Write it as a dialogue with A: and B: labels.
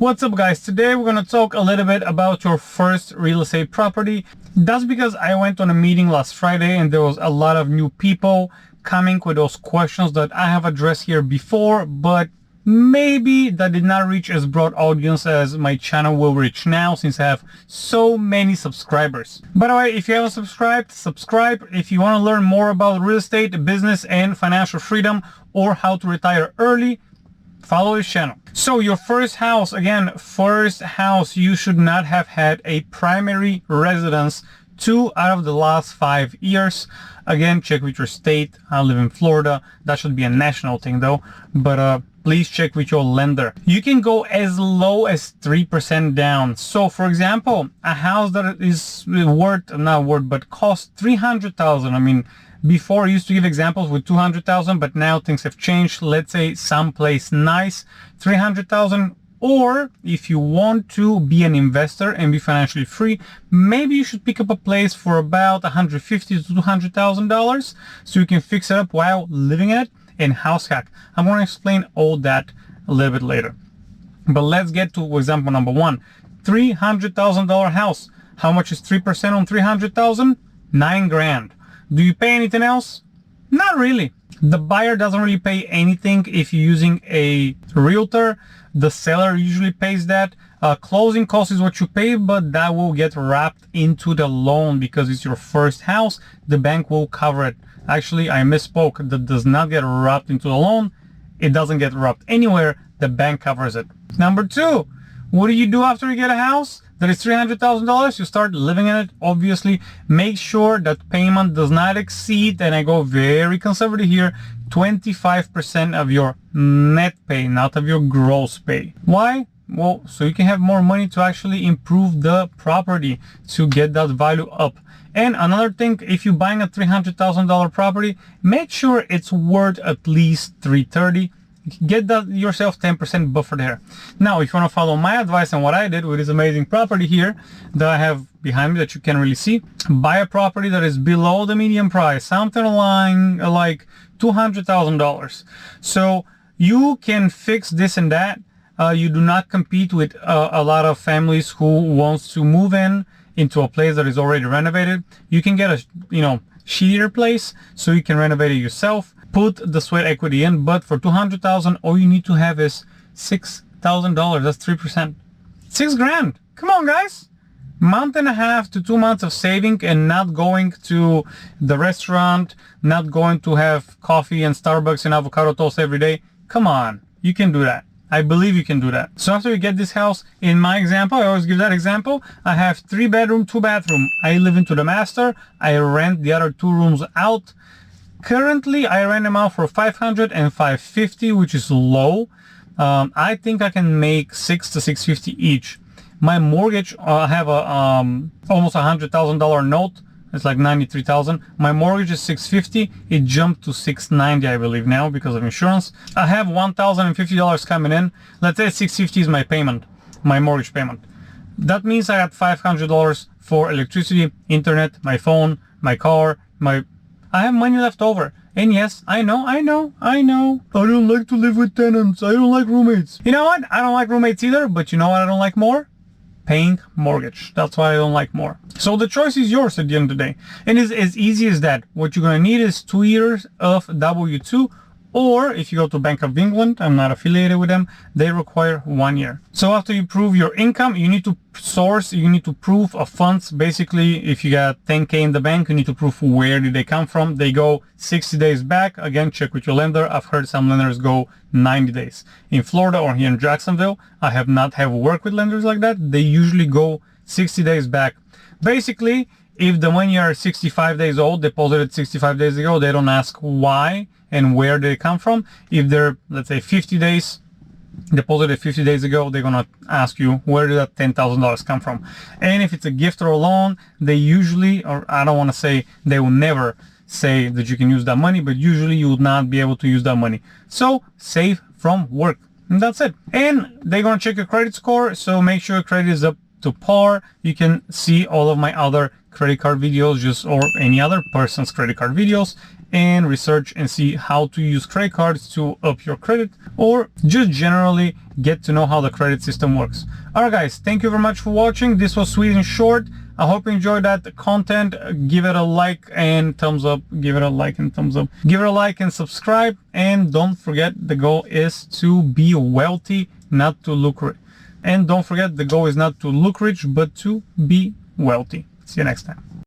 A: What's up guys, today we're going to talk a little bit about your first real estate property. That's because I went on a meeting last Friday and there was a lot of new people coming with those questions that I have addressed here before, but maybe that did not reach as broad audience as my channel will reach now since I have so many subscribers. By the way, if you haven't subscribed, subscribe. If you want to learn more about real estate, business and financial freedom, or how to retire early, follow this channel. So your first house, again, first house, you should not have had a primary residence 2 out of the last 5 years. Again, check with your state. I live in Florida. That should be a national thing though, but please check with your lender. You can go as low as 3% down. So for example, a house that is costs $300,000. I mean, before I used to give examples with $200,000, but now things have changed. Let's say someplace nice, $300,000. Or if you want to be an investor and be financially free, maybe you should pick up a place for about $150,000 to $200,000 so you can fix it up while living in it and house hack. I'm going to explain all that a little bit later. But let's get to example number one. $300,000 house. How much is 3% on 300,000? $9,000. Do you pay anything else? Not really. The buyer doesn't really pay anything if you're using a realtor. The seller usually pays that. Closing costs is what you pay, but that will get wrapped into the loan because it's your first house. The bank will cover it. Actually, I misspoke. That does not get wrapped into the loan. It doesn't get wrapped anywhere. The bank covers it. Number two, what do you do after you get a house that is $300,000? You start living in it. Obviously, make sure that payment does not exceed, and I go very conservative here, 25% of your net pay, not of your gross pay. Why? Well, so you can have more money to actually improve the property to get that value up. And another thing, if you're buying a $300,000 property, make sure it's worth at least $330,000. Get that yourself 10% buffer there. Now, if you want to follow my advice and what I did with this amazing property here that I have behind me that you can't really see, buy a property that is below the median price, something along like $200,000. So you can fix this and that. You do not compete with a lot of families who wants to move into a place that is already renovated. You can get a shittier place so you can renovate it yourself. Put the sweat equity in, but for $200,000, all you need to have is $6,000. That's 3%. $6,000. Come on, guys. Month and a half to 2 months of saving and not going to the restaurant, not going to have coffee and Starbucks and avocado toast every day. Come on, you can do that. I believe you can do that. So after you get this house, in my example, I always give that example. I have 3 bedroom, 2 bathroom. I live into the master. I rent the other 2 rooms out. Currently, I rent them out for $500 and $550, which is low. I think I can make $600 to $650 each. My mortgage, I have a almost $100,000 note. It's like $93,000. My mortgage is $650. It jumped to $690, I believe now because of insurance. I have $1,050 coming in. Let's say $650 is my payment, my mortgage payment. That means I got $500 for electricity, internet, my phone, my car, I have money left over. And yes, I know. I don't like to live with tenants. I don't like roommates. You know what? I don't like roommates either, but you know what I don't like more? Paying mortgage. That's why I don't like more. So the choice is yours at the end of the day. And it's as easy as that. What you're going to need is 2 years of W-2, or if you go to Bank of England, I'm not affiliated with them, they require 1 year. So after you prove your income, you need to proof of funds. Basically, if you got 10K in the bank, you need to prove where did they come from. They go 60 days back. Again, check with your lender. I've heard some lenders go 90 days. In Florida or here in Jacksonville, I have not worked with lenders like that. They usually go 60 days back. Basically, if the money are 65 days old, deposited 65 days ago, they don't ask why and where they come from. If they're, let's say, 50 days, deposited 50 days ago, they're going to ask you where did that $10,000 come from. And if it's a gift or a loan, they usually, or I don't want to say, they will never say that you can use that money, but usually you would not be able to use that money. So save from work. And that's it. And they're going to check your credit score. So make sure your credit is up to par. You can see all of my other credit card videos or any other person's credit card videos. and research and see how to use credit cards to up your credit, or just generally get to know how the credit system works. Alright guys, thank you very much for watching. This was sweet and short. I hope you enjoyed that content. Give it a like and thumbs up. Give it a like and thumbs up. Give it a like and subscribe. And don't forget, the goal is to be wealthy, not to look rich. And don't forget, the goal is not to look rich, but to be wealthy. See you next time.